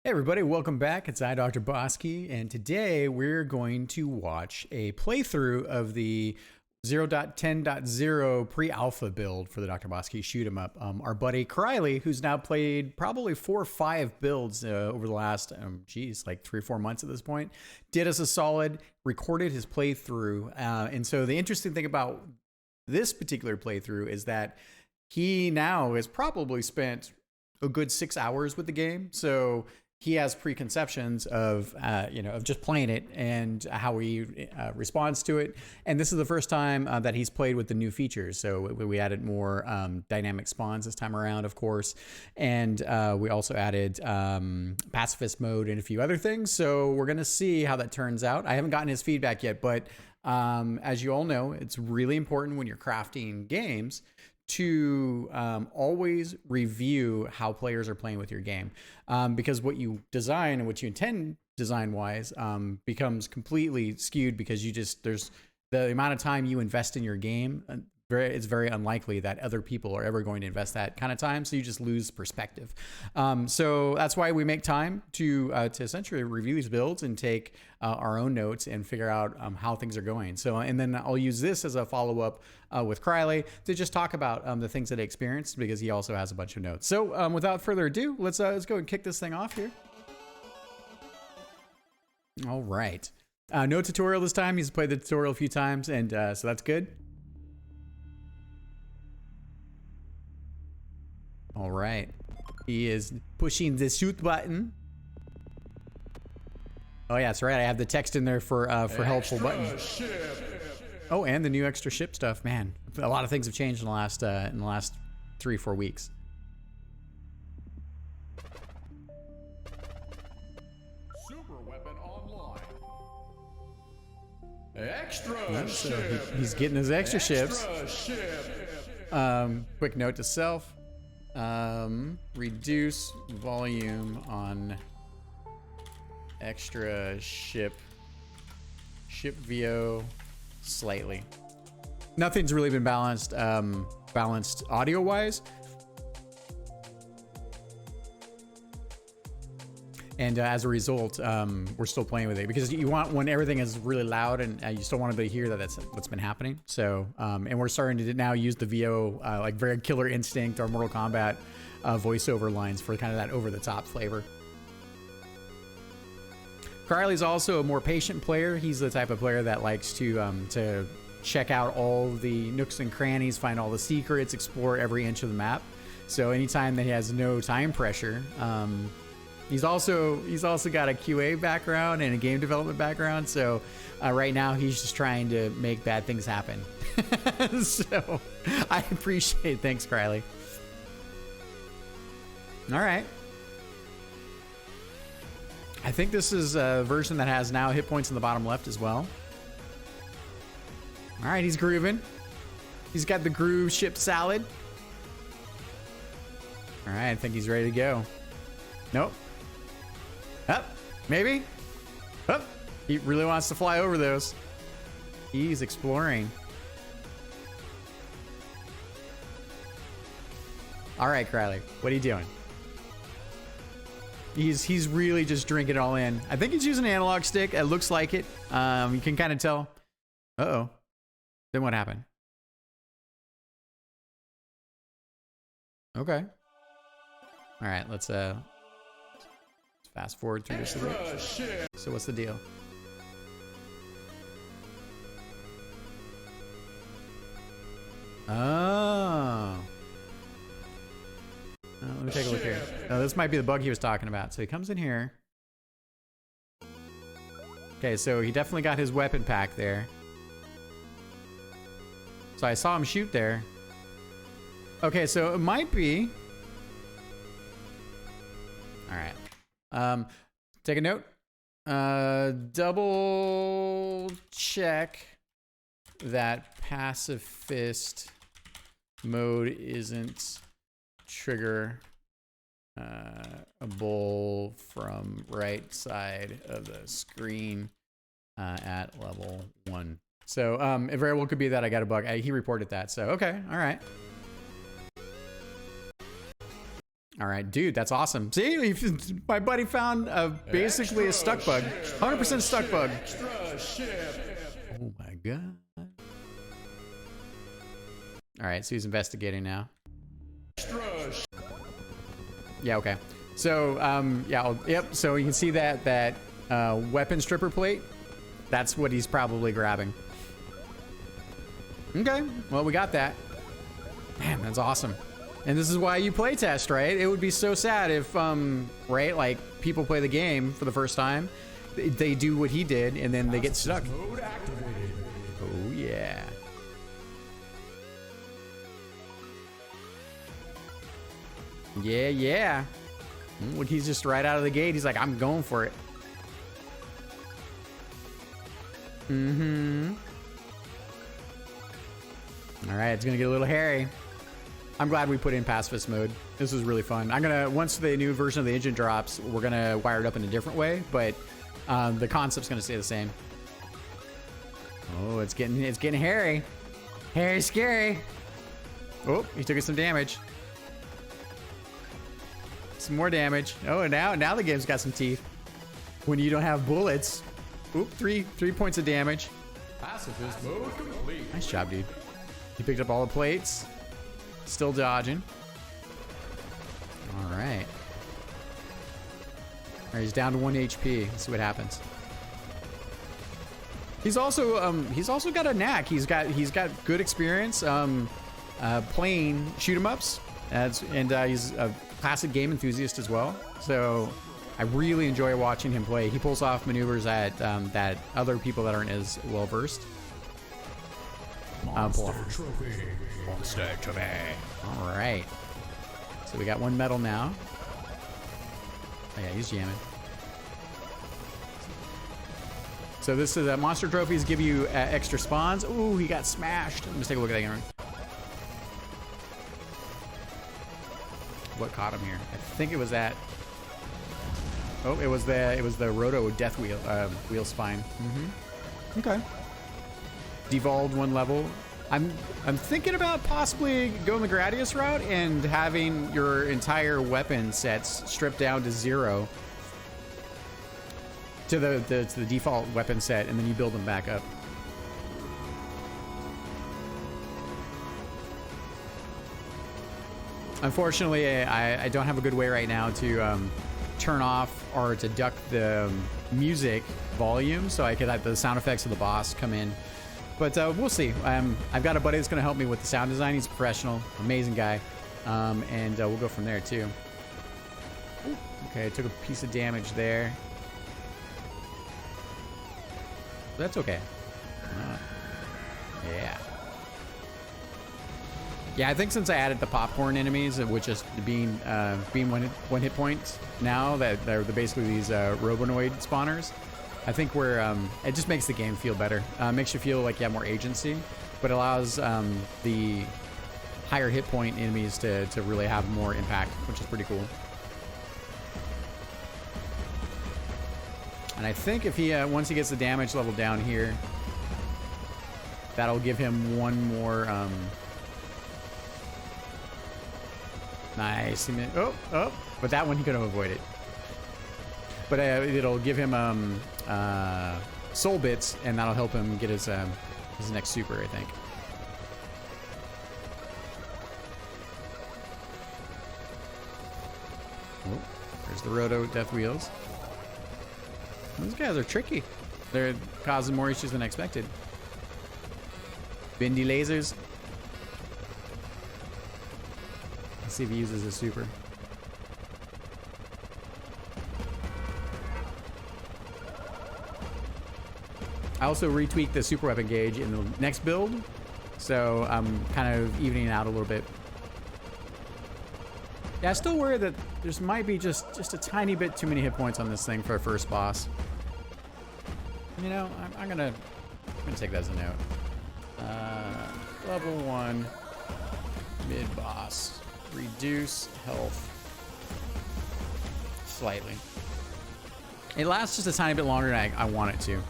Hey everybody, welcome back. It's DrBossKey, and today we're going to watch a playthrough of the 0.10.0 pre-alpha build for the DrBossKey shoot 'em up. Our buddy Kreilly, who's now played probably 4 or 5 builds over the last, like 3 or 4 months at this point, did us a solid, recorded his playthrough. And so the interesting thing about this particular playthrough is that he now has probably spent a good 6 hours with the game. So he has preconceptions of, of just playing it and how he responds to it. And this is the first time that he's played with the new features. So we added more dynamic spawns this time around, of course. And we also added pacifist mode and a few other things. So we're going to see how that turns out. I haven't gotten his feedback yet, but as you all know, it's really important when you're crafting games to always review how players are playing with your game, because what you design and what you intend design wise becomes completely skewed, because there's the amount of time you invest in your game. It's very unlikely that other people are ever going to invest that kind of time, so you just lose perspective. So that's why we make time to essentially review these builds and take our own notes and figure out how things are going. So, and then I'll use this as a follow-up with Kreilly to just talk about the things that I experienced, because he also has a bunch of notes. So without further ado, let's go and kick this thing off here. All right. No tutorial this time. He's played the tutorial a few times, and so that's good. All right, he is pushing the shoot button. Oh yeah, that's right. I have the text in there for helpful buttons. Oh, and the new extra ship stuff. Man, a lot of things have changed in the last 3 or 4 weeks. Super weapon online. Extra ship. He's getting his extra ships. Ship. Quick note to self. Reduce volume on extra ship VO slightly. Nothing's really been balanced audio wise, and as a result we're still playing with it, because you want, when everything is really loud, and you still want to hear that that's what's been happening. So and we're starting to now use the VO like very Killer Instinct or Mortal Kombat voiceover lines for kind of that over-the-top flavor. Kreilly's also a more patient player. He's the type of player that likes to check out all the nooks and crannies, find all the secrets, explore every inch of the map. So anytime that he has no time pressure, he's also got a QA background and a game development background. So right now he's just trying to make bad things happen. So I appreciate it. Thanks, Kreilly. All right. I think this is a version that has now hit points in the bottom left as well. All right, he's grooving. He's got the groove ship salad. All right, I think he's ready to go. Nope. Up, maybe. Up. He really wants to fly over those. He's exploring. All right, Kreilly, what are you doing? He's really just drinking it all in. I think he's using an analog stick. It looks like it. You can kind of tell. Uh-oh. Then what happened? Okay. All right, let's fast forward through this a bit. So what's the deal? Oh. Let me take a look here. Oh, this might be the bug he was talking about. So he comes in here. Okay, so he definitely got his weapon pack there. So I saw him shoot there. Okay, so it might be. All right. Take a note. Double check that pacifist mode isn't triggerable from right side of the screen at level 1. So it very well could be that I got a bug. He reported that. So okay, all right. All right, dude, that's awesome. See, my buddy found basically a stuck bug, 100% stuck bug. Oh my god. All right, so he's investigating now. Yeah, okay. So, yeah, yep. So you can see that weapon stripper plate. That's what he's probably grabbing. Okay, well, we got that. Man, that's awesome. And this is why you playtest, right? It would be so sad if, right, like people play the game for the first time, they do what he did, and then they get stuck. Oh yeah. Yeah, yeah. When he's just right out of the gate, he's like, I'm going for it. Mm-hmm. All right, it's gonna get a little hairy. I'm glad we put in pacifist mode. This was really fun. I'm gonna, once the new version of the engine drops, we're gonna wire it up in a different way, but the concept's gonna stay the same. Oh, it's getting hairy. Hairy scary. Oh, he took us some damage. Some more damage. Oh, now the game's got some teeth. When you don't have bullets. Oop, three points of damage. Pacifist mode complete. Nice job, dude. He picked up all the plates. Still dodging. All right. All right, he's down to 1 HP. Let's see what happens. He's also got a knack. He's got good experience playing shoot 'em ups, and he's a classic game enthusiast as well. So I really enjoy watching him play. He pulls off maneuvers that other people that aren't as well versed. Monster trophy. Monster trophy. All right. So we got 1 medal now. Oh yeah, he's jamming. So this is monster trophies give you extra spawns. Ooh, he got smashed. Let's take a look at that again. What caught him here? I think it was that. Oh, it was the Roto Death Wheel wheel spine. Mm-hmm. Okay. Devolved 1 level. I'm thinking about possibly going the Gradius route and having your entire weapon sets stripped down to 0 to the default weapon set, and then you build them back up. Unfortunately, I don't have a good way right now to turn off or to duck the music volume so I could have the sound effects of the boss come in. But we'll see. I've got a buddy that's going to help me with the sound design. He's a professional, amazing guy, and we'll go from there too. Ooh, okay, I took a piece of damage there. That's okay. Yeah. Yeah, I think since I added the popcorn enemies, which is being one hit points now, that they're basically these Robonoid spawners, I think it just makes the game feel better. Makes you feel like you have more agency, but allows the higher hit point enemies to really have more impact, which is pretty cool. And I think if he once he gets the damage level down here, that'll give him 1 more. Nice. Oh! But that one he could have avoided. But it'll give him soul bits, and that'll help him get his next super, I think. Oh, there's the Roto Death Wheels. Those guys are tricky. They're causing more issues than expected. Bendy lasers. Let's see if he uses his super. I also retweaked the super weapon gauge in the next build, so I'm kind of evening it out a little bit. Yeah, I still worry that there's might be just a tiny bit too many hit points on this thing for a first boss. You know, I'm gonna take that as a note. Level 1 mid boss. Reduce health slightly. It lasts just a tiny bit longer than I want it to.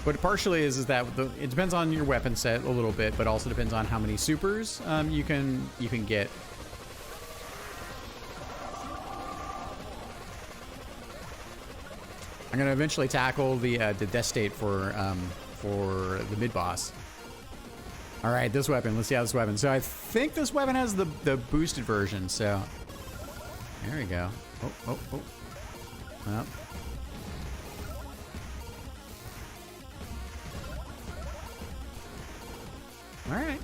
What partially is that it depends on your weapon set a little bit, but also depends on how many supers you can get. I'm gonna eventually tackle the death state for the mid boss. All right, this weapon. Let's see how this weapon. So I think this weapon has the boosted version. So there we go. Oh. Well. All right.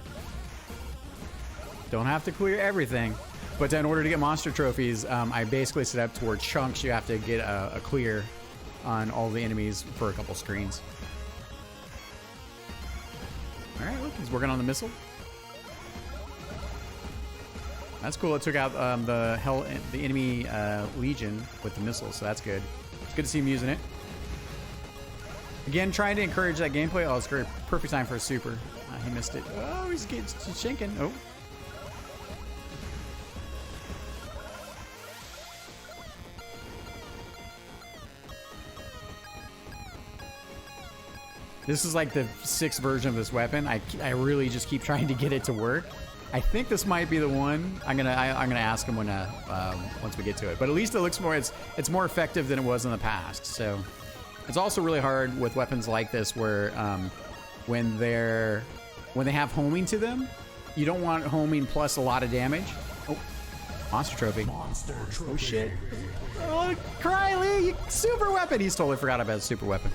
Don't have to clear everything, but in order to get monster trophies, I basically set up towards chunks. You have to get a clear on all the enemies for a couple screens. All right, look, he's working on the missile. That's cool. It took out the enemy legion with the missile, so that's good. It's good to see him using it. Again, trying to encourage that gameplay. Oh, it's great. Perfect time for a super. He missed it. Oh, he's shinking. Oh. This is like the 6th version of this weapon. I really just keep trying to get it to work. I think this might be the one. I'm gonna ask him when once we get to it. But at least it looks more. It's more effective than it was in the past. So it's also really hard with weapons like this where when they have homing to them, you don't want homing plus a lot of damage. Oh, monster trophy. Monster trophy. Oh shit. Oh, Kreilly, super weapon. He's totally forgot about his super weapon.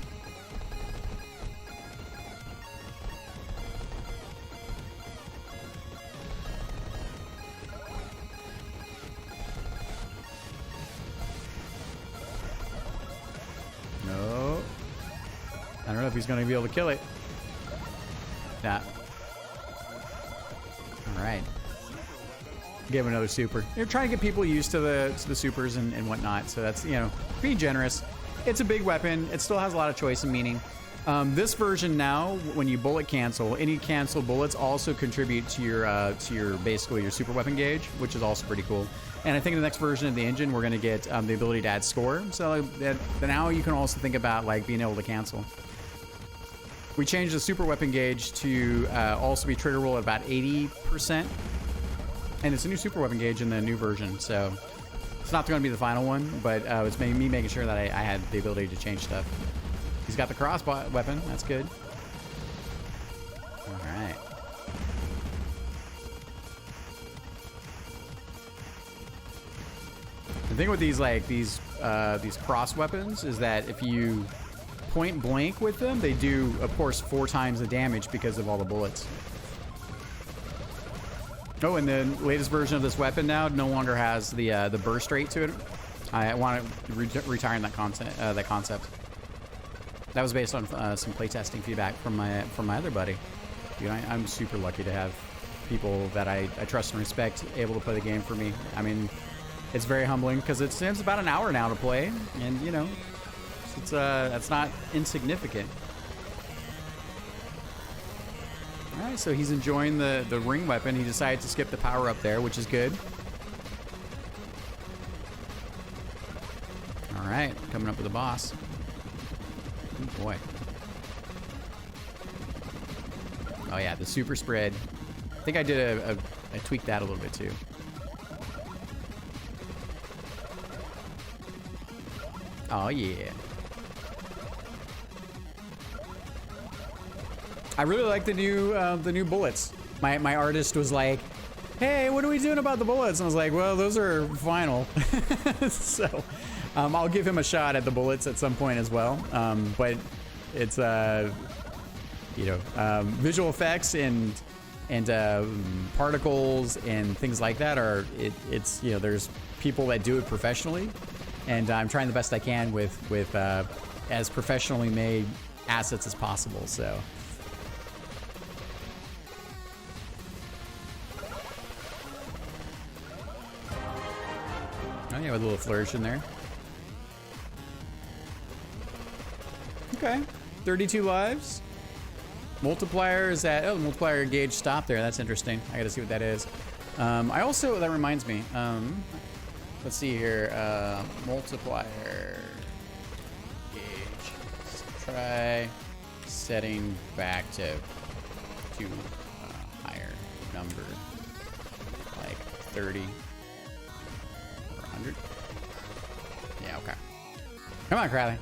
No. I don't know if he's going to be able to kill it. Nah. All right. Give him another super. You're trying to get people used to the supers and whatnot. So that's, being generous. It's a big weapon. It still has a lot of choice and meaning. This version now, when you bullet cancel, any canceled bullets also contribute to your basically your super weapon gauge, which is also pretty cool. And I think in the next version of the engine, we're going to get the ability to add score. So now you can also think about like being able to cancel. We changed the super weapon gauge to also be trigger roll at about 80%. And it's a new super weapon gauge in the new version. So it's not going to be the final one, but it's me making sure that I had the ability to change stuff. He's got the cross weapon. That's good. All right. The thing with these cross weapons is that if you point blank with them, they do, of course, 4 times the damage because of all the bullets. Oh, and the latest version of this weapon now no longer has the burst rate to it. I want to retire that concept. That was based on some playtesting feedback from my other buddy. Dude, I'm super lucky to have people that I trust and respect able to play the game for me. I mean, it's very humbling because it's about an hour now to play, and it's that's not insignificant. All right, so he's enjoying the ring weapon. He decided to skip the power up there, which is good. All right, coming up with the boss. Oh boy. Oh yeah, the super spread. I think I did I tweaked that a little bit too. Oh yeah. I really like the new bullets. My artist was like, "Hey, what are we doing about the bullets?" And I was like, "Well, those are final." So I'll give him a shot at the bullets at some point as well. But it's visual effects and particles and things like that are it's there's people that do it professionally, and I'm trying the best I can with as professionally made assets as possible. So. Oh yeah, with a little flourish in there. Okay, 32 lives. Multiplier is at, the multiplier gauge stopped there. That's interesting. I gotta see what that is. I also, that reminds me, let's see here, multiplier gauge. Let's try, setting back to higher number, like 30 or 100. Yeah, okay. Come on, Kreilly.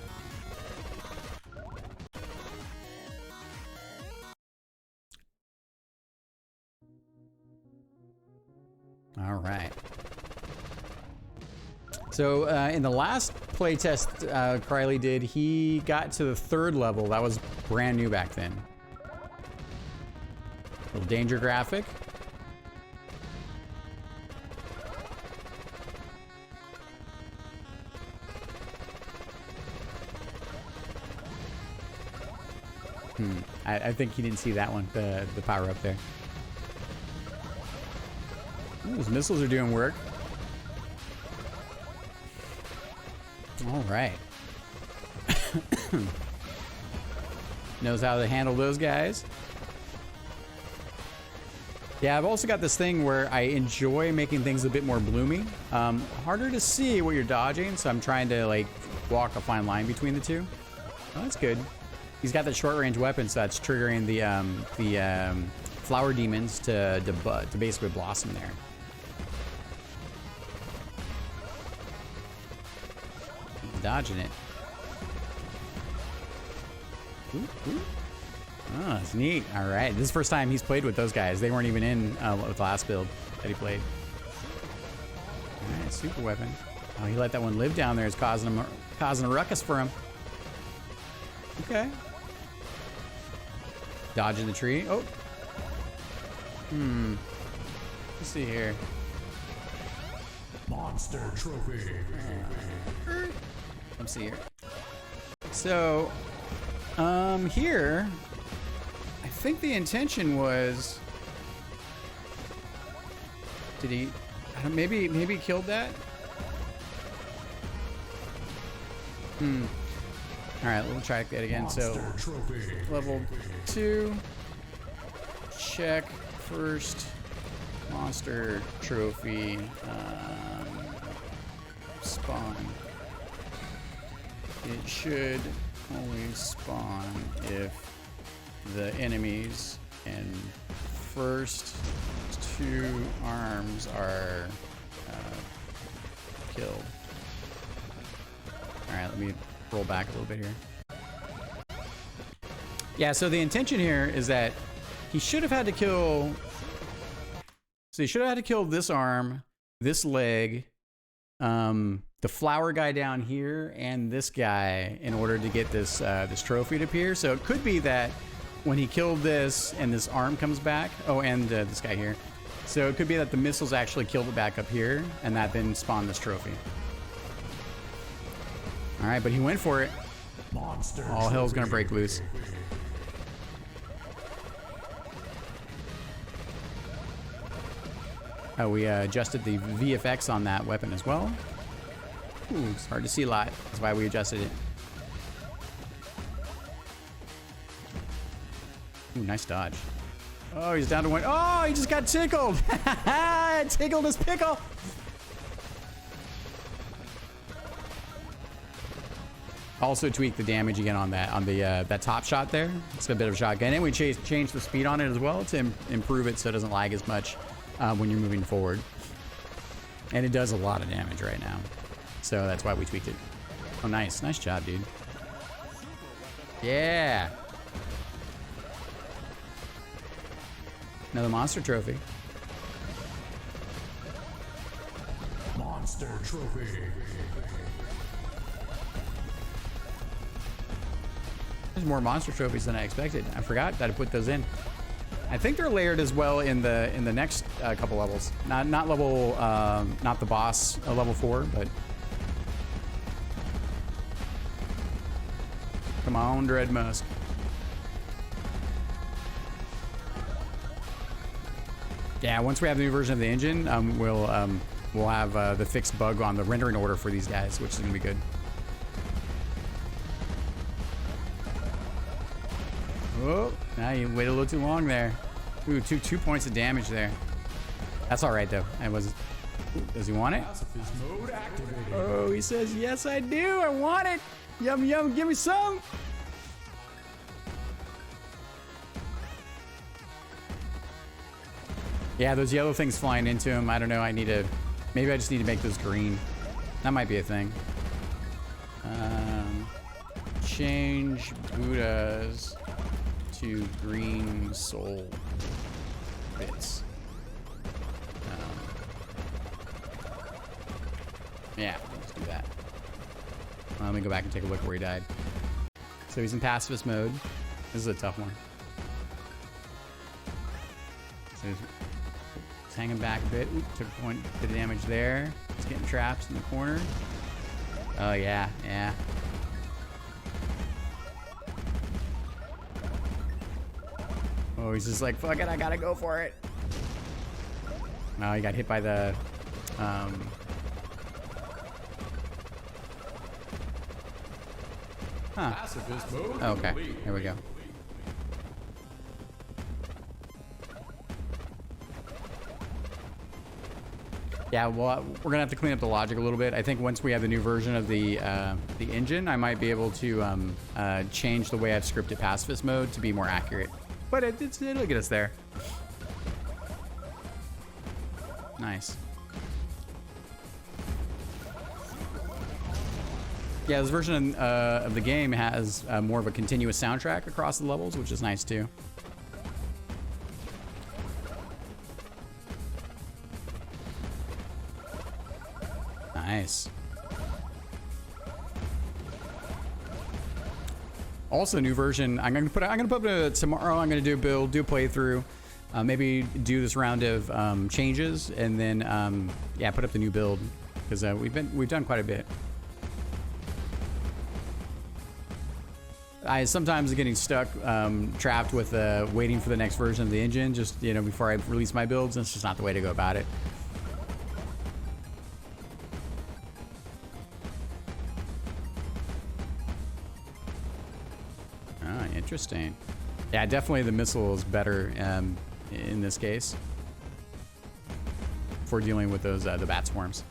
All right. So in the last playtest Kreilly did, he got to the 3rd level. That was brand new back then. Little danger graphic. I think he didn't see that one, the power up there. Ooh, those missiles are doing work. All right. Knows how to handle those guys. Yeah, I've also got this thing where I enjoy making things a bit more bloomy. Harder to see what you're dodging, so I'm trying to like walk a fine line between the two. Oh, that's good. He's got that short range weapon, so that's triggering the flower demons to basically blossom there. Dodging it. Ooh, ooh. Oh, that's neat. All right, this is the first time he's played with those guys. They weren't even in with the last build that he played. All right, super weapon. Oh, he let that one live down there. It's causing a ruckus for him. Okay. Dodging the tree. Oh. Let's see here. Monster trophy. Let's see here. So, here, I think the intention was, did he? I don't, maybe he killed that. All right, we'll try that again. So, level 2. Check first. Monster trophy. Spawn. It should only spawn if the enemies and first 2 arms are killed. All right, let me roll back a little bit here. Yeah, so the intention here is that he should have had to kill. So he should have had to kill this arm, this leg, the flower guy down here, and this guy in order to get this this trophy to appear. So it could be that when he killed this and this arm comes back, oh, and this guy here. So it could be that the missiles actually killed it back up here, and that then spawned this trophy. All right, but he went for it. All hell's gonna break loose. Oh, we adjusted the VFX on that weapon as well. Ooh, it's hard to see a lot. That's why we adjusted it. Ooh, nice dodge. Oh, he's down to 1. Oh, he just got tickled. Tickled his pickle. Also tweak the damage again on that, that top shot there. It's a bit of a shotgun, and we changed the speed on it as well to improve it so it doesn't lag as much when you're moving forward. And it does a lot of damage right now, so that's why we tweaked it. Oh, nice job, dude. Yeah. Another monster trophy. Monster trophy. There's more monster trophies than I expected. I forgot that I put those in. I think they're layered as well in the next couple levels. Not level, not the boss level 4, but come on, DrBossKey. Yeah, once we have the new version of the engine, we'll have the fixed bug on the rendering order for these guys, which is gonna be good. Oh, now you waited a little too long there. Ooh, two points of damage there. That's all right though. I was. Does he want it? Oh, he says yes, I do. I want it. Yum yum. Give me some. Yeah, those yellow things flying into him. I don't know. Maybe I just need to make those green. That might be a thing. Change Buddhas to green soul bits. Yeah, let's do that. Let me go back and take a look where he died. So he's in pacifist mode. This is a tough one. So he's hanging back a bit. Oop, took a bit of damage there. He's getting trapped in the corner. Oh, yeah, yeah. Oh, he's just like, fuck it, I gotta go for it. Oh, he got hit by the... Pacifist mode Okay, complete. here we go. Yeah, well, we're gonna have to clean up the logic a little bit. I think once we have the new version of the engine, I might be able to change the way I've scripted pacifist mode to be more accurate. But it'll get us there. Nice. Yeah, this version of the game has more of a continuous soundtrack across the levels, which is nice too. Nice. Also, new version. I'm gonna put it tomorrow. I'm gonna do a build, do a playthrough, maybe do this round of changes, and then yeah, put up the new build because we've done quite a bit. I sometimes getting stuck, trapped with waiting for the next version of the engine, just before I release my builds. And it's just not the way to go about it. Ah, interesting. Yeah, definitely the missile is better in this case for dealing with those the bat swarms.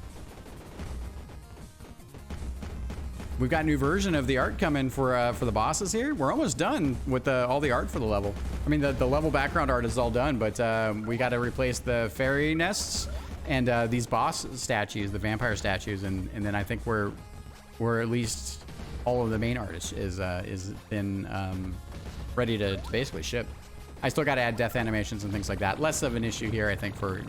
We've got a new version of the art coming for the bosses here. We're almost done with all the art for the level. I mean, the level background art is all done, but we got to replace the fairy nests and these boss statues, the vampire statues, and then I think we're at least all of the main art is been ready to basically ship. I still got to add death animations and things like that. Less of an issue here, I think, for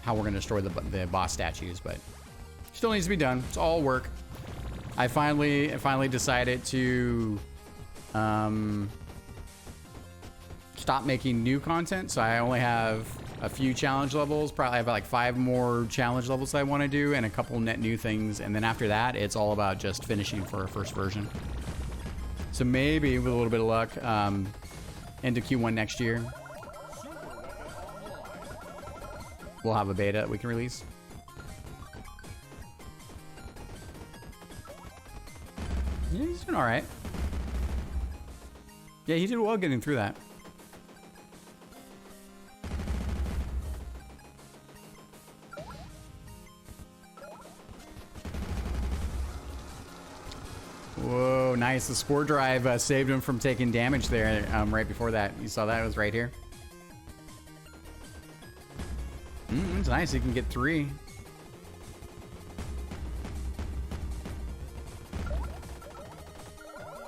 how we're going to destroy the boss statues, but still needs to be done. It's all work. I finally decided to stop making new content, so I only have a few challenge levels. Probably have like 5 more challenge levels I want to do and a couple net new things, and then after that it's all about just finishing for our first version. So maybe with a little bit of luck, into Q1 next year we'll have a beta that we can release. Yeah, he's doing all right. Yeah, he did well getting through that. Whoa, nice. The Spore Drive saved him from taking damage there right before that. You saw that? It was right here. It's nice. He can get 3.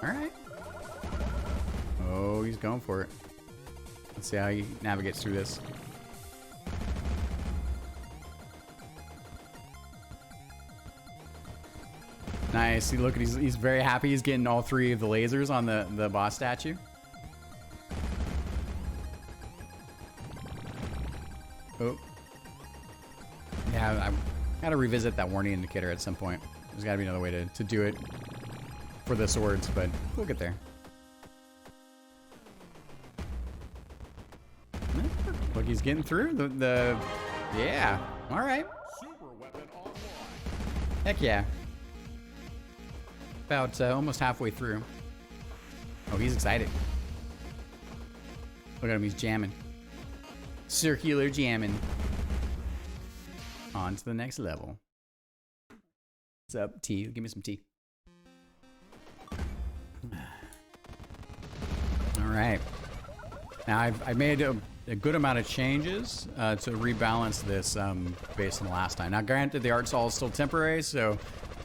All right. Oh, he's going for it. Let's see how he navigates through this. Nice. See, look, he's very happy. He's getting all 3 of the lasers on the boss statue. Oh. Yeah, I gotta revisit that warning indicator at some point. There's gotta be another way to do it for the swords, but we'll get there. Look, he's getting through the yeah. All right. Super weapon online. Heck yeah. About almost halfway through. Oh, he's excited. Look at him, he's jamming. Circular jamming. On to the next level. What's up, tea? Give me some tea. All right. Now I've made a good amount of changes to rebalance this based on the last time. Now, granted, the art's all still temporary, so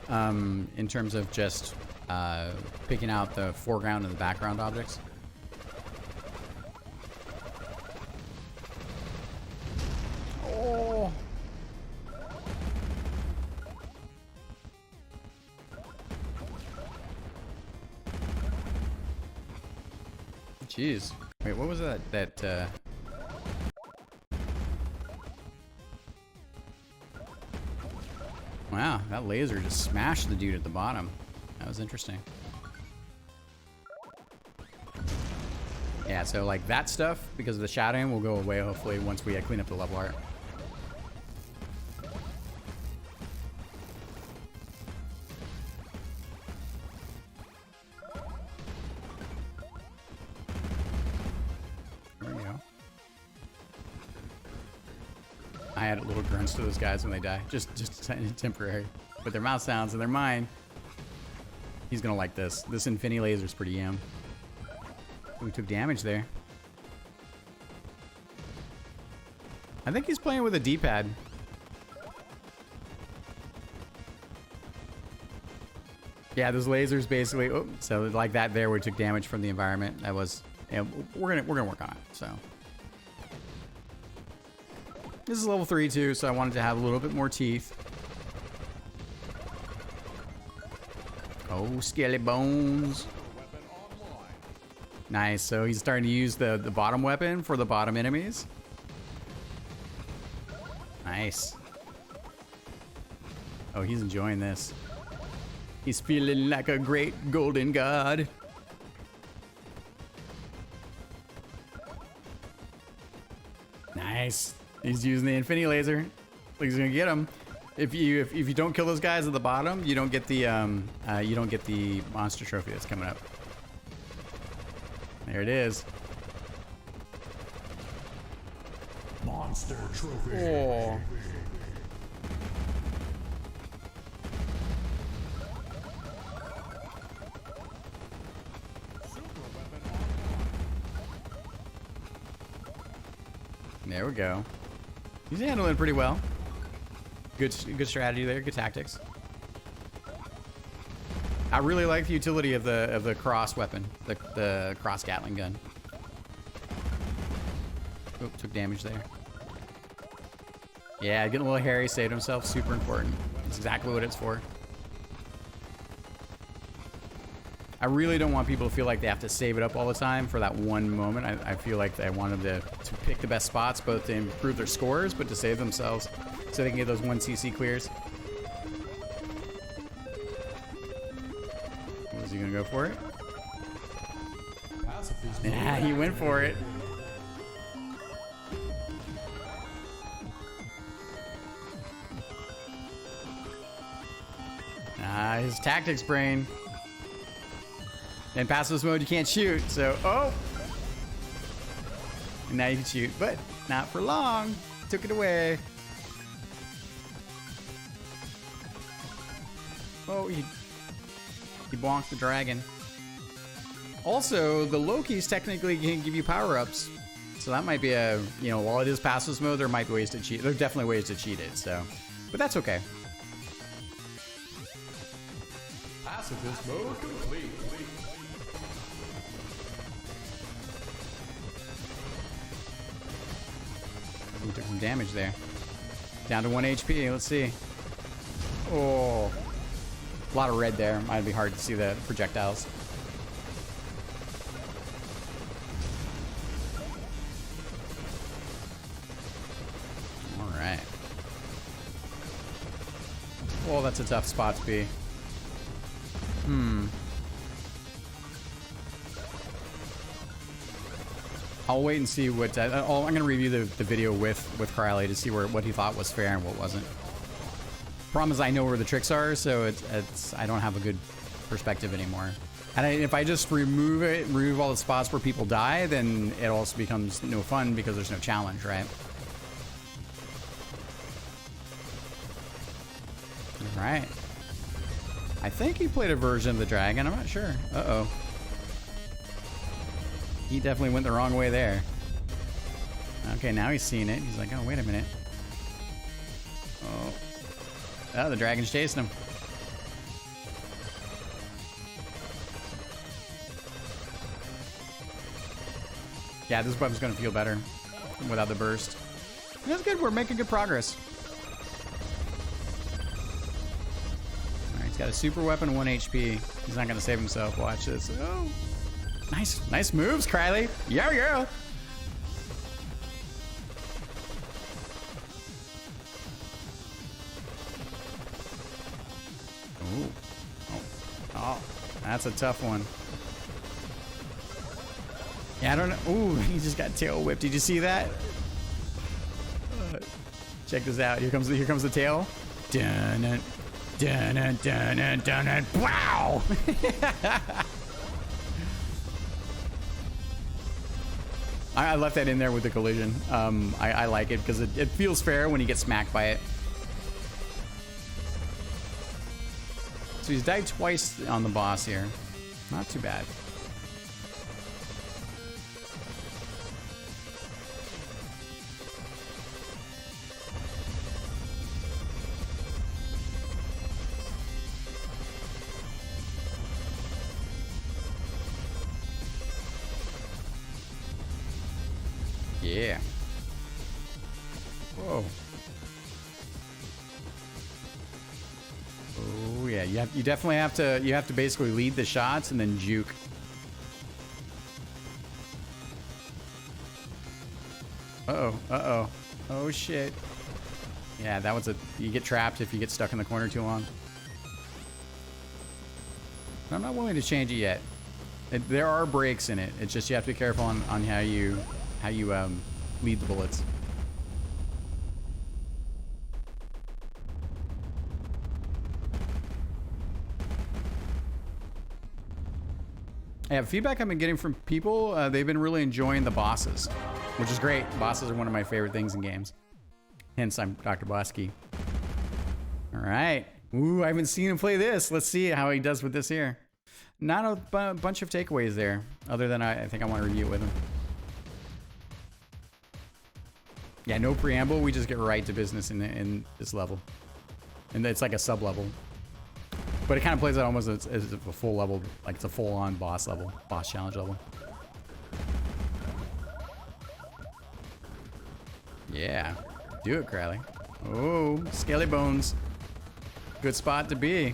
in terms of just picking out the foreground and the background objects. Oh. Jeez. Wait, what was that? Wow, that laser just smashed the dude at the bottom. That was interesting. Yeah, so like that stuff, because of the shadowing, will go away hopefully once we clean up the level art. There we go. I add little grunts to those guys when they die, just temporary. But their mouth sounds and they're mine. He's gonna like this. This Infinity Laser's pretty yam. We took damage there. I think he's playing with a D-pad. Yeah, those lasers basically. Oh, so like that there, we took damage from the environment. That was. Yeah, we're gonna work on it. So this is level 3 too, so I wanted to have a little bit more teeth. Oh, skelly bones. Nice. So he's starting to use the bottom weapon for the bottom enemies. Nice. Oh, he's enjoying this. He's feeling like a great golden god. Nice. He's using the Infinity Laser. He's gonna get him. If you don't kill those guys at the bottom, you don't get the monster trophy that's coming up. There it is. Monster trophy. Oh. There we go. He's handling it pretty well. Good strategy there. Good tactics. I really like the utility of the cross weapon, the cross Gatling gun. Oh, took damage there. Yeah, getting a little hairy, saved himself. Super important. That's exactly what it's for. I really don't want people to feel like they have to save it up all the time for that one moment. I feel like I want them to pick the best spots, both to improve their scores, but to save themselves so they can get those 1 CC clears. Was he gonna go for it? Yeah, he went for it. Ah, his tactics brain. In passive mode, you can't shoot, so, oh! And now you can shoot, but not for long. Took it away. Oh, he bonked the dragon. Also, the Lokis technically can give you power-ups. So that might be a, you know, while it is passive mode, there might be ways to cheat. There's definitely ways to cheat it, so. But that's okay. Pacifist mode complete. He took some damage there. Down to 1 HP. Let's see. Oh. A lot of red there. Might be hard to see the projectiles. Alright. Oh, that's a tough spot to be. I'll wait and see what. I'm going to review the video with Kreilly to see what he thought was fair and what wasn't. Problem is, I know where the tricks are, so I don't have a good perspective anymore. And if I just remove all the spots where people die, then it also becomes no fun because there's no challenge, right? All right. I think he played a version of the dragon. I'm not sure. Uh-oh. He definitely went the wrong way there. Okay, now he's seeing it. He's like, oh, wait a minute. Oh, the dragon's chasing him. Yeah, this weapon's gonna feel better without the burst. That's good. We're making good progress. All right, he's got a super weapon, 1 HP. He's not gonna save himself. Watch this. Oh, nice moves, Kreilly. Yeah. Oh, that's a tough one. Yeah, I don't know. Ooh, he just got tail whipped. Did you see that? Check this out. Here comes the tail. Dun dun dun dun dun. Wow! I left that in there with the collision. I like it because it feels fair when you get smacked by it. So he's died twice on the boss here. Not too bad. Yeah. Whoa. Oh yeah, you definitely have to basically lead the shots and then juke. Uh-oh. Oh shit. Yeah, that was you get trapped if you get stuck in the corner too long. I'm not willing to change it yet. There are breaks in it. It's just you have to be careful on how you lead the bullets. Yeah, feedback I've been getting from people, they've been really enjoying the bosses, which is great. Bosses are one of my favorite things in games. Hence, I'm DrBossKey. All right. Ooh, I haven't seen him play this. Let's see how he does with this here. Not a bunch of takeaways there, other than I think I want to review it with him. Yeah, no preamble. We just get right to business in this level. And it's like a sub-level. But it kind of plays out almost as a full level, like it's a full-on boss level, boss challenge level. Yeah, do it, Kreilly. Oh, scaly bones. Good spot to be.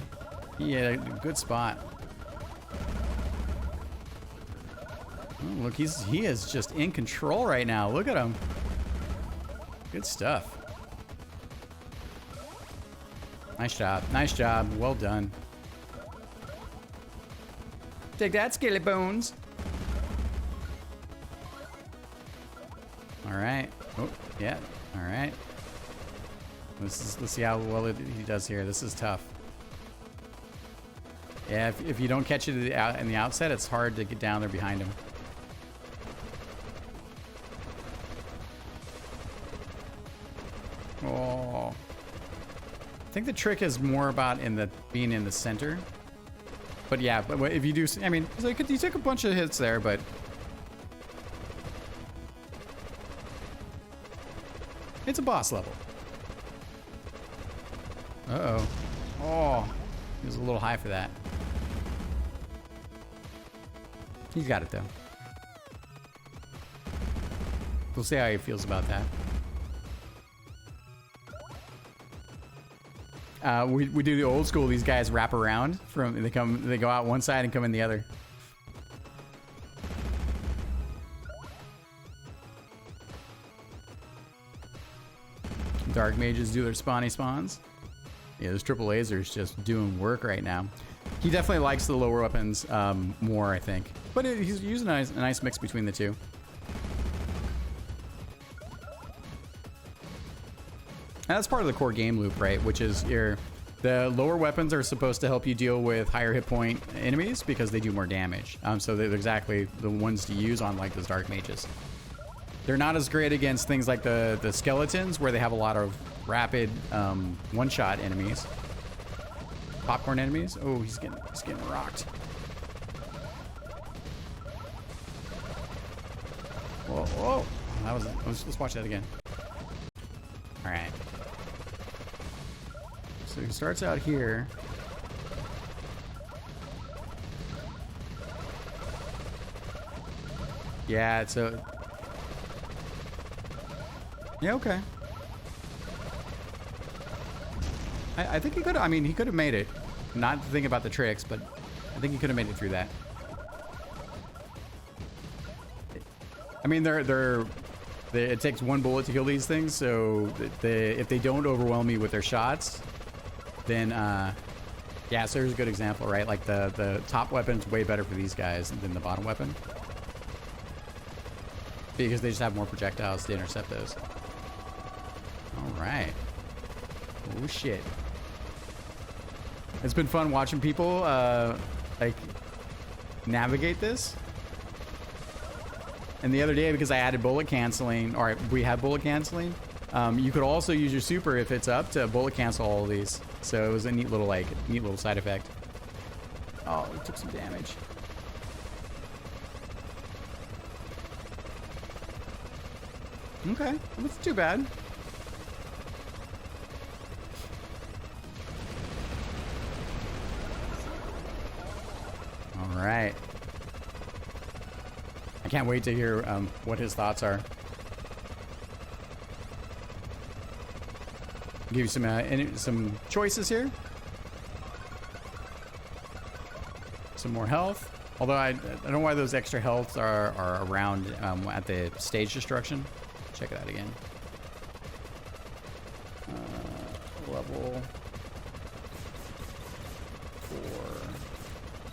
Yeah, good spot. Oh, look, he is just in control right now. Look at him. Good stuff. Nice job. Nice job. Well done. Take that, scaly bones. All right. Oh, yeah. All right. Let's see how well he does here. This is tough. Yeah, if you don't catch it in the outset, it's hard to get down there behind him. Oh. I think the trick is more about being in the center. But yeah, but if you do, I mean, you took a bunch of hits there, but it's a boss level. Uh-oh. Oh, he was a little high for that. He's got it though. We'll see how he feels about that. We do the old school. These guys wrap around they go out one side and come in the other. Dark mages do their spawns. Yeah, this triple laser is just doing work right now. He definitely likes the lower weapons more, I think. But he's using a nice mix between the two. And that's part of the core game loop, right? Which is the lower weapons are supposed to help you deal with higher hit point enemies because they do more damage. So they're exactly the ones to use on like those dark mages. They're not as great against things like the skeletons where they have a lot of rapid one-shot enemies. Popcorn enemies. Oh, he's getting rocked. Whoa, whoa. That was. Let's watch that again. All right. So he starts out here. Yeah. So. Yeah. Okay. I think he could. I mean, he could have made it. Not thinking about the tricks, but I think he could have made it through that. I mean, it takes one bullet to kill these things, so if they don't overwhelm me with their shots, then yeah. So here's a good example, right? Like the top weapon's way better for these guys than the bottom weapon because they just have more projectiles to intercept those. All right. Oh shit. It's been fun watching people like navigate this. And the other day, because I added bullet canceling, or we have bullet canceling, you could also use your super if it's up to bullet cancel all of these. So it was a neat little side effect. Oh, it took some damage. Okay, that's too bad. All right. I can't wait to hear what his thoughts are. Give you some choices here. Some more health. Although I don't know why those extra healths are around at the stage destruction. Check it out again. Level 4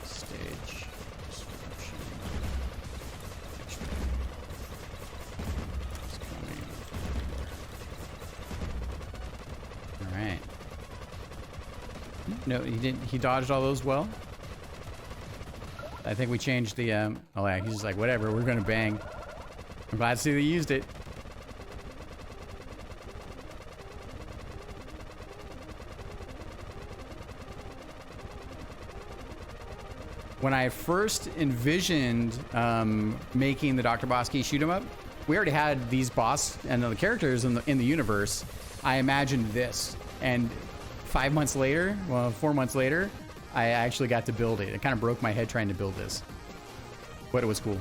stage destruction. All right. No, he didn't. He dodged all those well. I think we changed the. Oh yeah, he's just like whatever. We're gonna bang. I'm glad to see they used it. When I first envisioned making the DrBossKey shoot 'em up, we already had these boss and the characters in the universe. I imagined this, and 5 months later, well, 4 months later, I actually got to build it. It kind of broke my head trying to build this, but it was cool.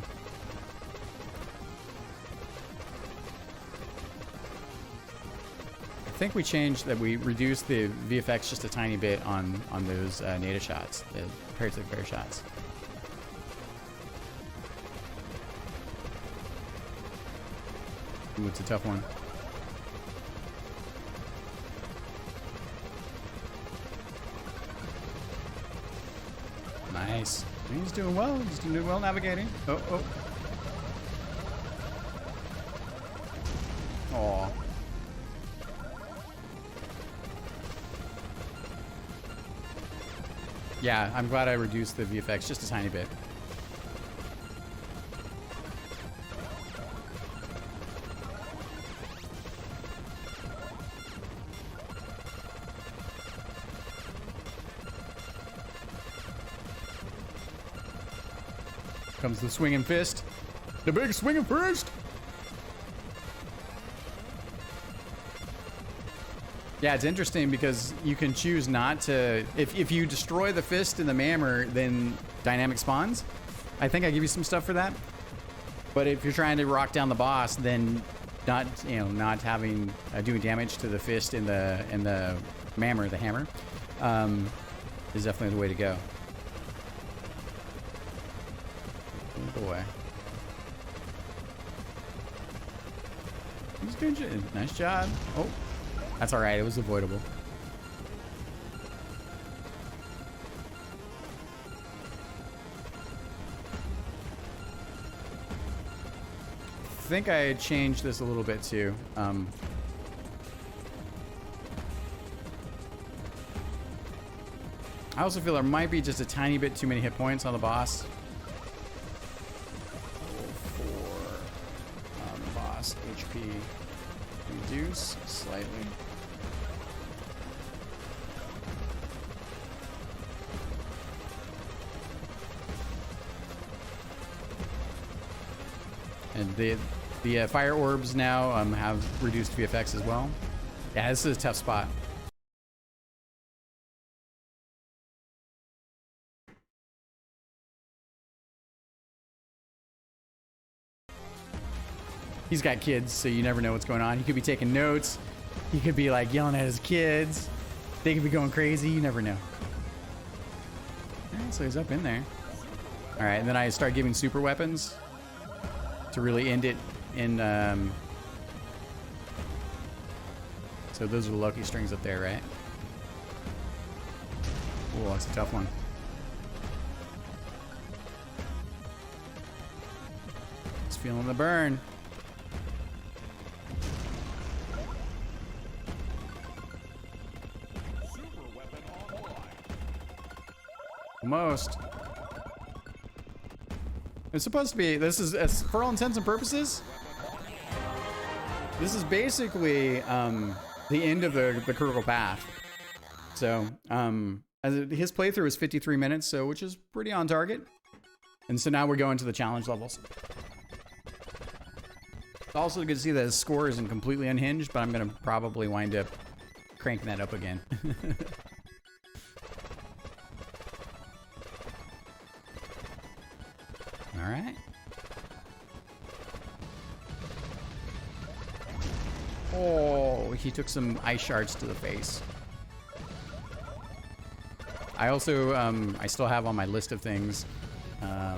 I think we changed that. We reduced the VFX just a tiny bit on those native shots compared to the fair shots. Ooh, it's a tough one. Nice. He's doing well. He's doing well navigating. Oh, oh. Aw. Yeah, I'm glad I reduced the VFX just a tiny bit. Comes the swinging fist. The big swinging fist! Yeah, it's interesting because you can choose not to... If you destroy the fist in the mammer, then dynamic spawns. I think I give you some stuff for that. But if you're trying to rock down the boss, then not having doing damage to the fist in the mammer, the hammer, is definitely the way to go. Oh boy. He's doing good. Nice job. Oh. That's all right. It was avoidable. I think I changed this a little bit too. I also feel there might be just a tiny bit too many hit points on the boss. For boss HP reduce slightly. And the The fire orbs now have reduced VFX as well. Yeah, this is a tough spot. He's got kids, so you never know what's going on. He could be taking notes. He could be like yelling at his kids. They could be going crazy. You never know. All right, so he's up in there. All right, and then I start giving super weapons to really end it in. So those are the Loki strings up there, right? Oh, that's a tough one. It's feeling the burn. Almost. It's supposed to be, this is, for all intents and purposes, this is basically the end of the critical path. So, his playthrough is 53 minutes, so which is pretty on target. And so now we're going to the challenge levels. It's also good to see that his score isn't completely unhinged, but I'm going to probably wind up cranking that up again. All right. Oh, he took some ice shards to the face. I also, I still have on my list of things, flare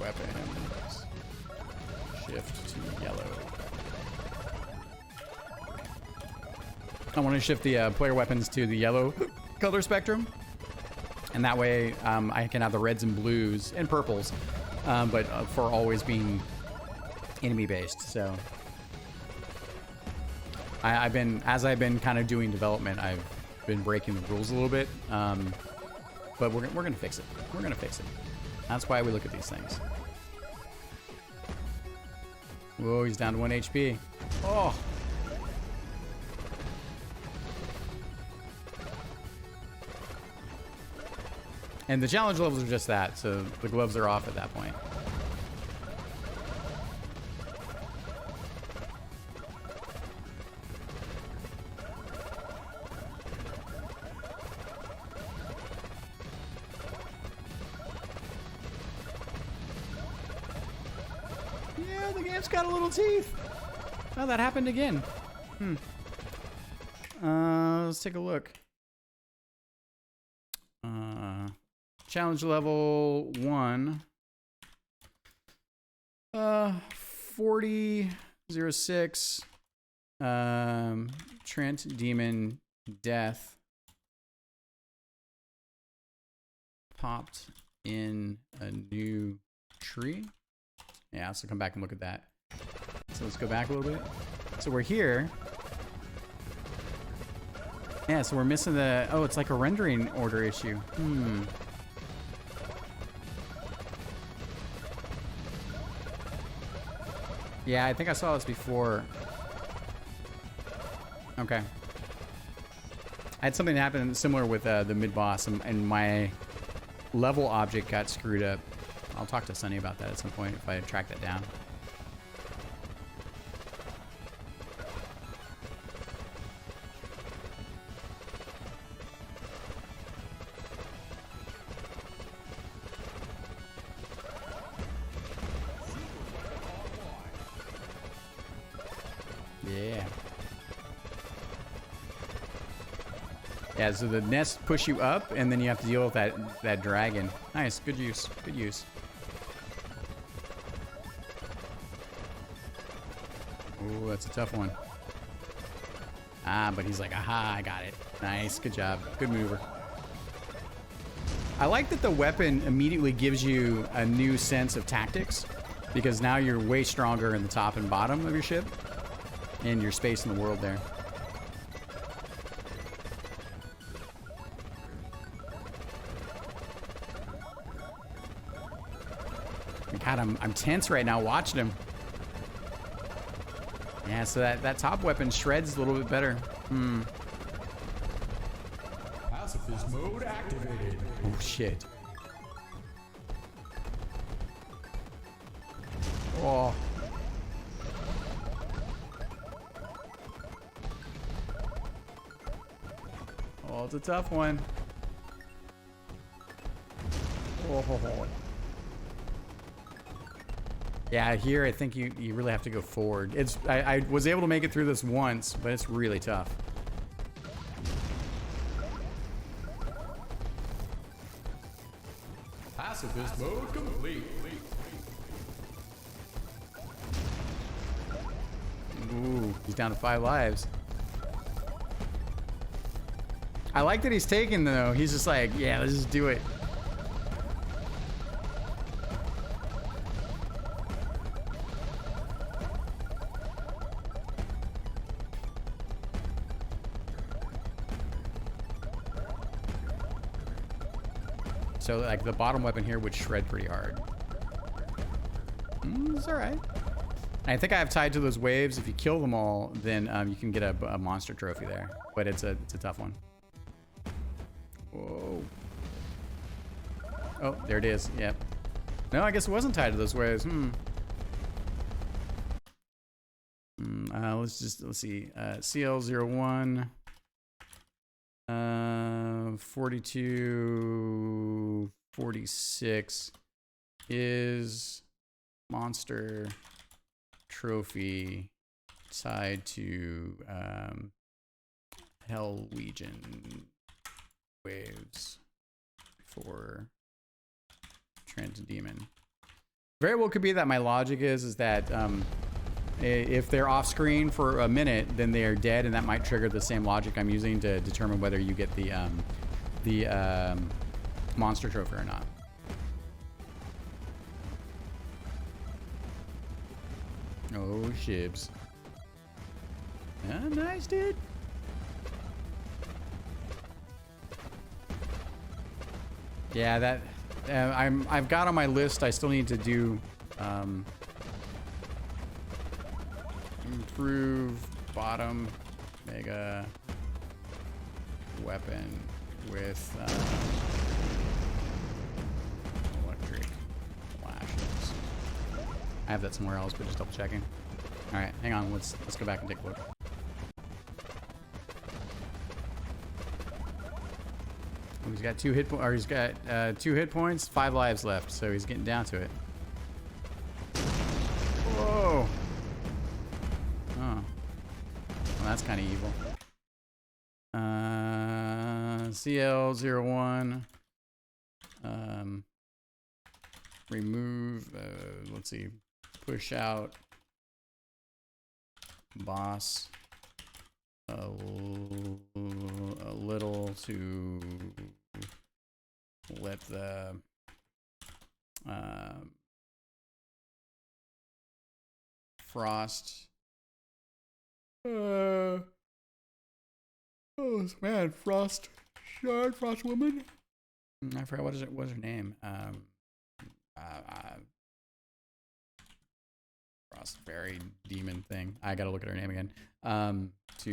weapons, shift to yellow. I want to shift the player weapons to the yellow color spectrum. And that way, I can have the reds and blues and purples, but for always being enemy-based. So, I've been kind of doing development, I've been breaking the rules a little bit, but we're gonna fix it. We're gonna fix it. That's why we look at these things. Whoa, he's down to 1 HP. Oh. And the challenge levels are just that, so the gloves are off at that point. Yeah, the game's got a little teeth. Oh, that happened again. Let's take a look. Challenge level 1. 4006. Trent Demon Death. Popped in a new tree. Yeah, so come back and look at that. So let's go back a little bit. So we're here. Yeah, so we're missing the... Oh, it's like a rendering order issue. Yeah, I think I saw this before. Okay. I had something happen similar with the mid-boss, and my level object got screwed up. I'll talk to Sunny about that at some point if I track that down. Yeah. Yeah, so the nests push you up, and then you have to deal with that dragon. Nice, good use, good use. Oh, that's a tough one. Ah, but he's like, aha, I got it. Nice, good job, good mover. I like that the weapon immediately gives you a new sense of tactics, because now you're way stronger in the top and bottom of your ship, and your space in the world there. God, I'm tense right now watching him. Yeah, so that top weapon shreds a little bit better. Pacifist mode activated. Oh shit. Oh. Oh, it's a tough one. Oh. Yeah, here I think you really have to go forward. I was able to make it through this once, but it's really tough. Pacifist mode complete. Ooh, he's down to 5 lives. I like that he's taking though. He's just like, yeah, let's just do it. So like the bottom weapon here would shred pretty hard. It's all right. I think I have tied to those waves. If you kill them all, then you can get a monster trophy there. But it's a tough one. Whoa. Oh, there it is. Yep. No, I guess it wasn't tied to those waves. Let's see. CL01. 4246 is monster trophy tied to Hell Legion waves for Trans Demon. Very well could be that my logic is that if they're off screen for a minute, then they are dead, and that might trigger the same logic I'm using to determine whether you get the monster trophy or not. Oh, shibs. Yeah, nice, dude. Yeah, that I've got on my list. I still need to do improve bottom mega weapon with electric flashes. I have that somewhere else, but just double checking. All right, hang on. Let's go back and take a look. Oh, he's got 2 hit points, or he's got 2 hit points, 5 lives left, so he's getting down to it. Whoa. Oh. Well, that's kind of evil. CL01. Remove, let's see, push out boss a little to let the frost oh man, frost woman. I forgot what was her name. Frost fairy demon thing. I gotta look at her name again. To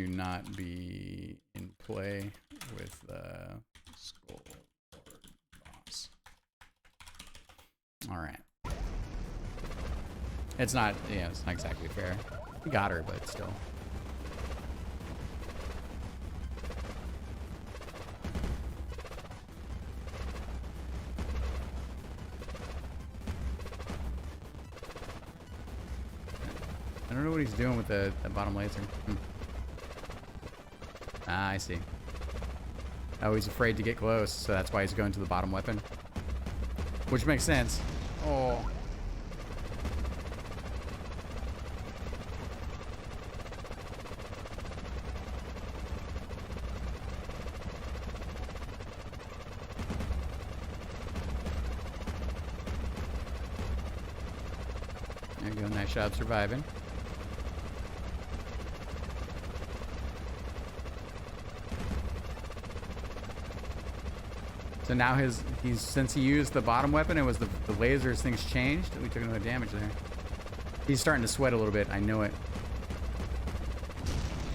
not be in play with the skull lord boss. All right. It's not. Yeah, it's not exactly fair. We got her, but still. I don't know what he's doing with the bottom laser. Ah, I see. Oh, he's afraid to get close, so that's why he's going to the bottom weapon. Which makes sense. Oh. There you go, nice job surviving. So now since he used the bottom weapon, it was the lasers, things changed. We took another damage there. He's starting to sweat a little bit. I know it.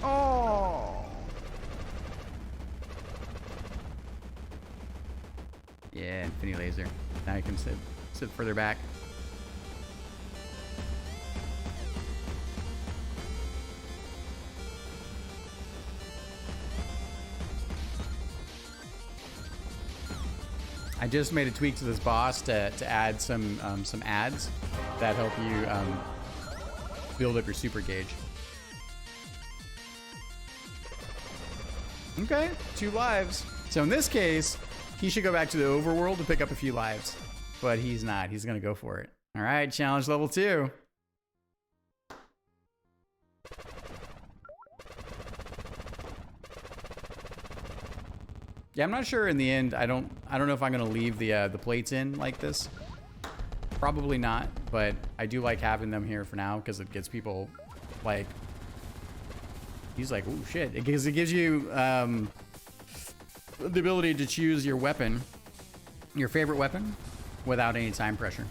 Oh! Yeah, infinity laser. Now you can sit further back. I just made a tweak to this boss to add some ads that help you build up your super gauge. Okay, 2 lives. So in this case, he should go back to the overworld to pick up a few lives, but he's not. He's gonna go for it. All right, challenge level 2. Yeah, I'm not sure in the end. I don't know if I'm gonna leave the plates in like this. Probably not, but I do like having them here for now because it gets people like. He's like, oh shit! It gives you the ability to choose your weapon, your favorite weapon, without any time pressure.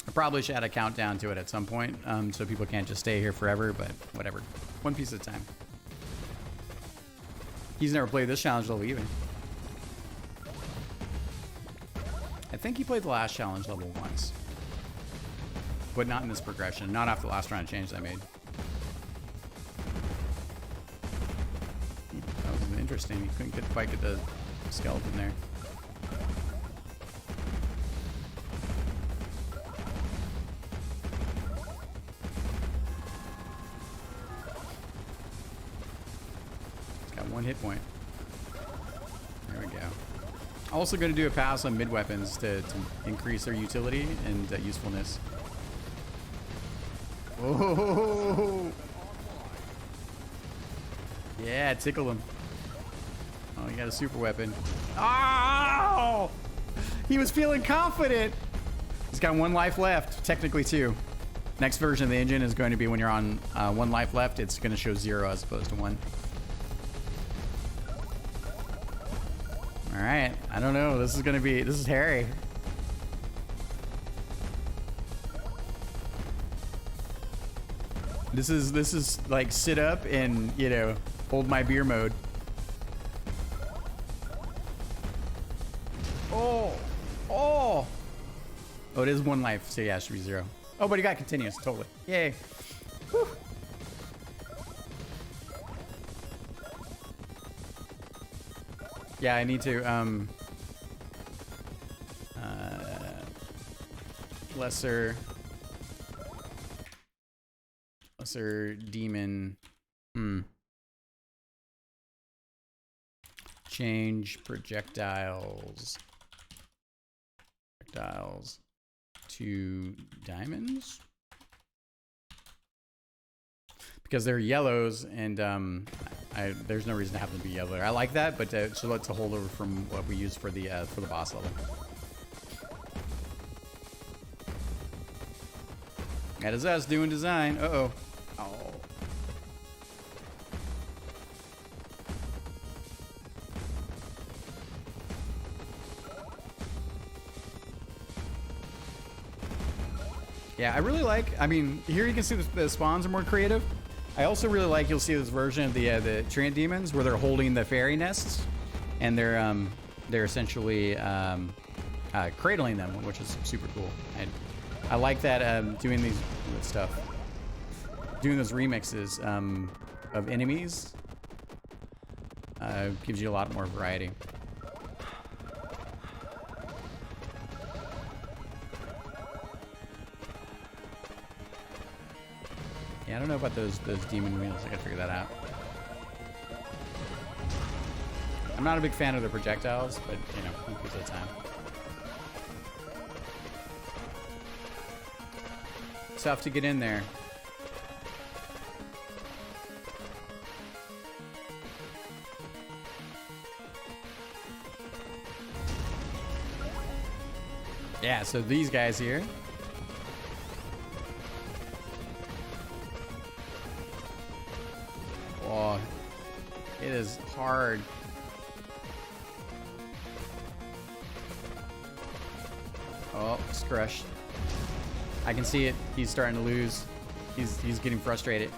I probably should add a countdown to it at some point, so people can't just stay here forever. But whatever, one piece at a time. He's never played this challenge level either. I think he played the last challenge level once. But not in this progression. Not after the last round of change I made. That was interesting. You couldn't quite get the skeleton there. It's got 1 hit point. There we go. Also going to do a pass on mid weapons to increase their utility and usefulness. Oh, yeah, tickle him. Oh, he got a super weapon. Oh, he was feeling confident. He's got 1 life left, technically 2. Next version of the engine is going to be when you're on 1 life left, it's going to show 0 as opposed to 1. All right, I don't know. This is hairy. This is like sit up and, you know, hold my beer mode. Oh, it is 1 life, so yeah, it should be 0. Oh, but he got continuous, totally. Yay. Whew. Yeah, I need to lesser demon. Change projectiles to diamonds because they're yellows, and there's no reason to have them be yellow. I like that, but so let's hold over from what we use for the boss level. That is us doing design. Uh-oh. Oh. Yeah, I really like, I mean, here you can see the spawns are more creative. I also really like, you'll see this version of the Treant Demons where they're holding the fairy nests, and they're essentially cradling them, which is super cool. I like that, doing these stuff. Doing those remixes of enemies gives you a lot more variety. Yeah, I don't know about those demon wheels. I gotta figure that out. I'm not a big fan of the projectiles, but you know, one piece at a time. It's tough to get in there. Yeah, so these guys here. Oh, it is hard. Oh, it's crushed. I can see it. He's starting to lose. He's getting frustrated.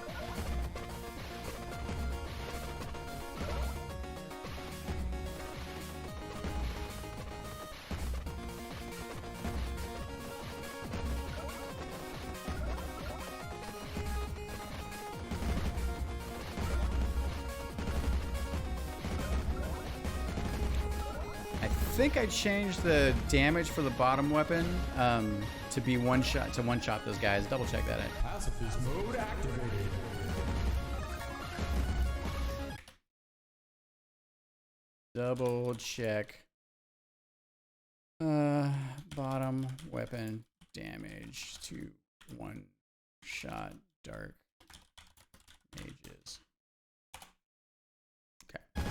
think I changed the damage for the bottom weapon to be one shot those guys. Double check that out. Pacifist mode activated. Double check. Bottom weapon damage to one shot dark mages. Okay.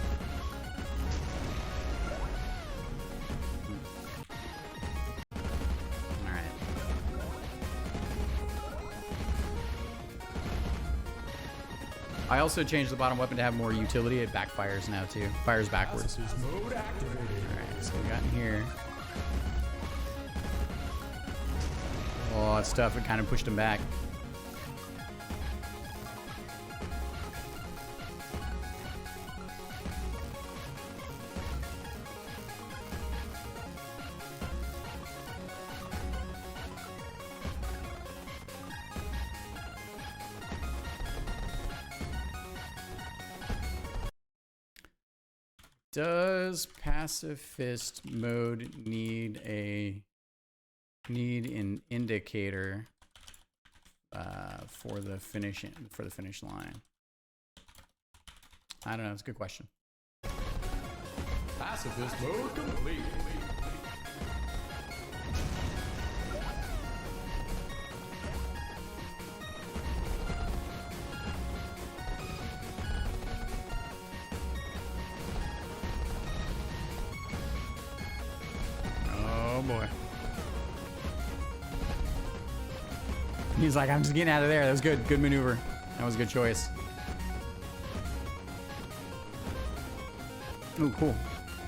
All right. I also changed the bottom weapon to have more utility. It backfires now too. Fires backwards. Pacifist mode activated. All right, so we got in here. Oh, that stuff, it kind of pushed him back. Does pacifist mode need an indicator for the finish line? I don't know. It's a good question. Pacifist mode complete. Oh boy. He's like, I'm just getting out of there. That was good. Good maneuver. That was a good choice. Ooh, cool.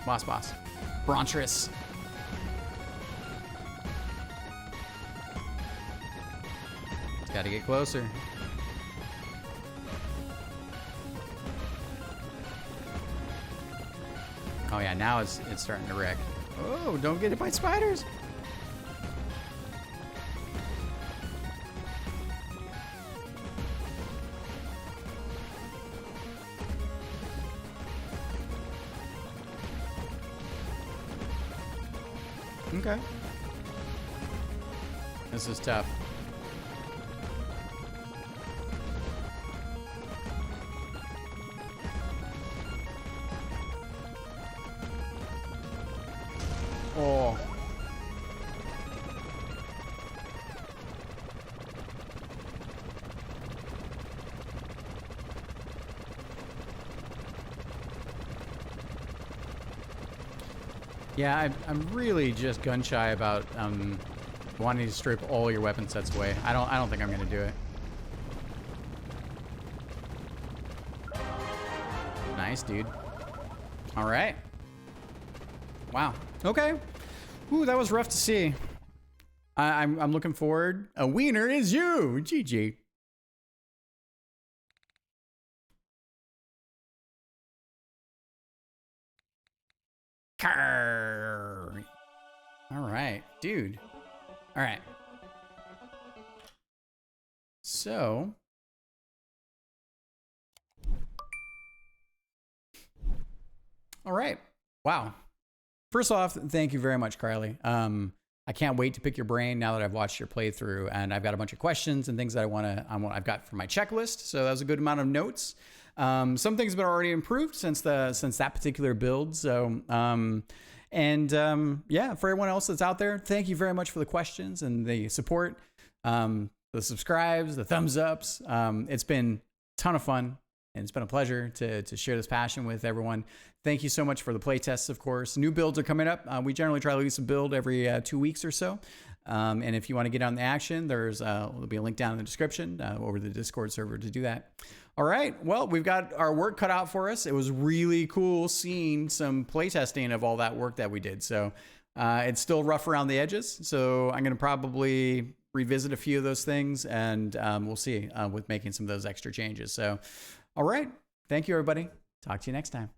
Boss. Brontress. Gotta get closer. Oh yeah, now it's starting to wreck. Oh, don't get hit by spiders. Okay. This is tough. Oh. Yeah, I'm really just gun shy about wanting to strip all your weapon sets away. I don't think I'm gonna do it. Nice, dude. All right. Wow. Okay. Ooh, that was rough to see. I'm looking forward. A wiener is you. GG. Carr. All right, dude. All right. So. All right. Wow. First off, thank you very much, Kreilly. I can't wait to pick your brain now that I've watched your playthrough, and I've got a bunch of questions and things that I've got for my checklist. So that was a good amount of notes. Some things have been already improved since that particular build. So, yeah, for everyone else that's out there, thank you very much for the questions and the support, the subscribes, the thumbs ups. It's been a ton of fun. And it's been a pleasure to share this passion with everyone. Thank you so much for the playtests, of course. New builds are coming up. We generally try to release a build every 2 weeks or so. And if you want to get on the action, there'll be a link down in the description over the Discord server to do that. All right. Well, we've got our work cut out for us. It was really cool seeing some playtesting of all that work that we did. So it's still rough around the edges. So I'm going to probably revisit a few of those things, and we'll see with making some of those extra changes. So. All right. Thank you, everybody. Talk to you next time.